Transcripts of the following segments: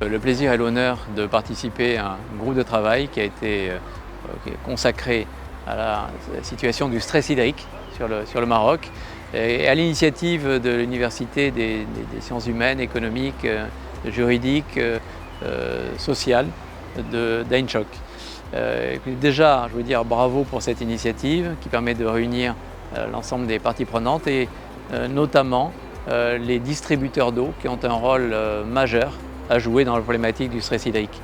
Le plaisir et l'honneur de participer à un groupe de travail qui a été consacré à la situation du stress hydrique sur le Maroc et à l'initiative de l'Université des sciences humaines, économiques, juridiques, sociales d'Ain Choc. Déjà, je veux dire bravo pour cette initiative qui permet de réunir l'ensemble des parties prenantes et notamment les distributeurs d'eau qui ont un rôle majeur à jouer dans la problématique du stress hydrique.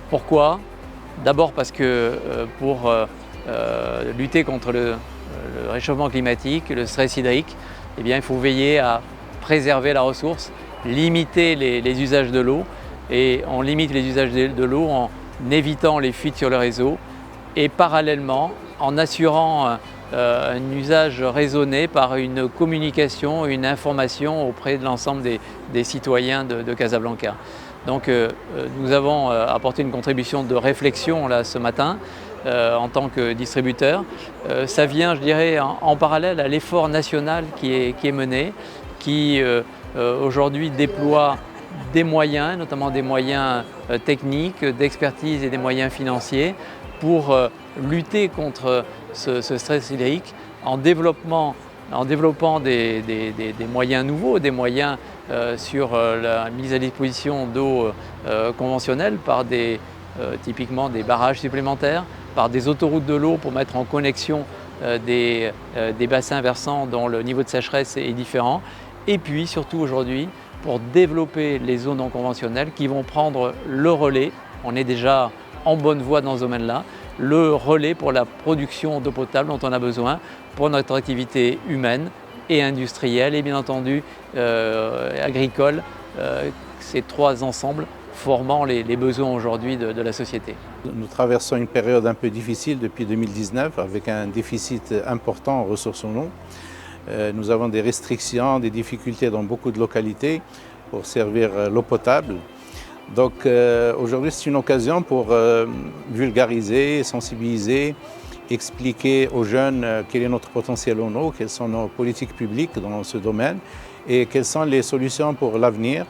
Pourquoi? D'abord parce que pour lutter contre le réchauffement climatique, le stress hydrique, eh bien, il faut veiller à préserver la ressource, limiter les usages de l'eau, et on limite les usages de l'eau en évitant les fuites sur le réseau et parallèlement en assurant un usage raisonné par une communication, une information auprès de l'ensemble des citoyens de Casablanca. Donc nous avons apporté une contribution de réflexion là, ce matin en tant que distributeur. Ça vient, je dirais, en parallèle à l'effort national qui est mené, qui aujourd'hui déploie des moyens, notamment des moyens techniques, d'expertise et des moyens financiers pour lutter contre ce stress hydrique en développant des moyens nouveaux, des moyens sur la mise à disposition d'eau conventionnelle par typiquement des barrages supplémentaires, par des autoroutes de l'eau pour mettre en connexion des bassins versants dont le niveau de sécheresse est différent, et puis surtout aujourd'hui pour développer les eaux non conventionnelles qui vont prendre le relais. On est déjà en bonne voie dans ce domaine-là, le relais pour la production d'eau potable dont on a besoin pour notre activité humaine et industrielle et bien entendu agricole, ces trois ensembles formant les besoins aujourd'hui de la société. Nous traversons une période un peu difficile depuis 2019 avec un déficit important en ressources en eau. Nous avons des restrictions, des difficultés dans beaucoup de localités pour servir l'eau potable. Donc aujourd'hui c'est une occasion pour vulgariser, sensibiliser, expliquer aux jeunes quel est notre potentiel en eau, quelles sont nos politiques publiques dans ce domaine et quelles sont les solutions pour l'avenir.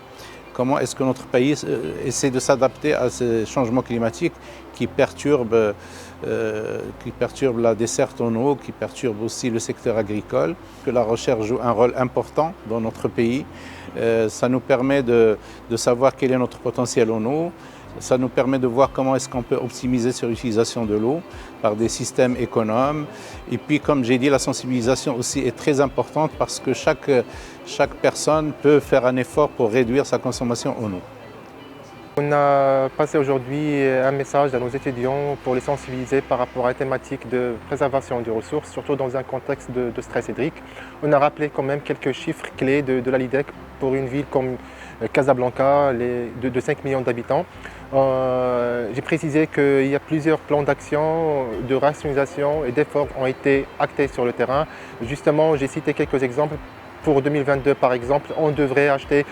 Comment est-ce que notre pays essaie de s'adapter à ces changements climatiques qui perturbent la desserte en eau, qui perturbent aussi le secteur agricole, que la recherche joue un rôle important dans notre pays. Ça nous permet de savoir quel est notre potentiel en eau. Ça nous permet de voir comment est-ce qu'on peut optimiser sur l'utilisation de l'eau par des systèmes économes. Et puis, comme j'ai dit, la sensibilisation aussi est très importante parce que chaque personne peut faire un effort pour réduire sa consommation en eau. On a passé aujourd'hui un message à nos étudiants pour les sensibiliser par rapport à la thématique de préservation des ressources, surtout dans un contexte de stress hydrique. On a rappelé quand même quelques chiffres clés de la LIDEC pour une ville comme Casablanca, de 5 millions d'habitants. J'ai précisé qu'il y a plusieurs plans d'action, de rationalisation et d'efforts ont été actés sur le terrain. Justement, j'ai cité quelques exemples. Pour 2022, par exemple, on devrait acheter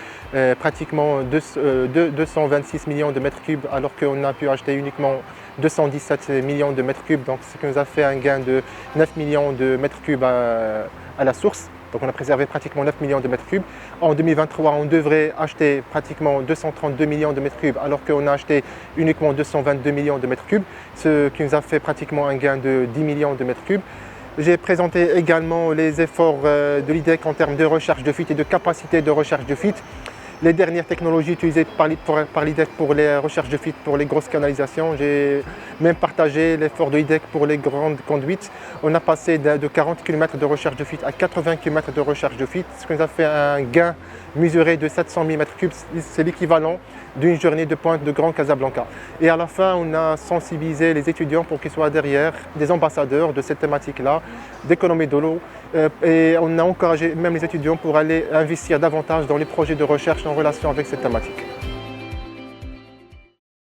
pratiquement 226 millions de mètres cubes alors qu'on a pu acheter uniquement 217 millions de mètres cubes, donc ce qui nous a fait un gain de 9 millions de mètres cubes à la source. Donc on a préservé pratiquement 9 millions de mètres cubes. En 2023, on devrait acheter pratiquement 232 millions de mètres cubes alors qu'on a acheté uniquement 222 millions de mètres cubes, ce qui nous a fait pratiquement un gain de 10 millions de mètres cubes. J'ai présenté également les efforts de l'IDEC en termes de recherche de fuite et de capacité de recherche de fuite. Les dernières technologies utilisées par l'IDEC pour les recherches de fuite pour les grosses canalisations. J'ai même partagé l'effort de l'IDEC pour les grandes conduites. On a passé de 40 km de recherche de fuite à 80 km de recherche de fuite, ce qui nous a fait un gain mesuré de 700 000 m3. C'est l'équivalent d'une journée de pointe de Grand Casablanca. Et à la fin, on a sensibilisé les étudiants pour qu'ils soient derrière des ambassadeurs de cette thématique-là, d'économie de l'eau. Et on a encouragé même les étudiants pour aller investir davantage dans les projets de recherche en relation avec cette thématique.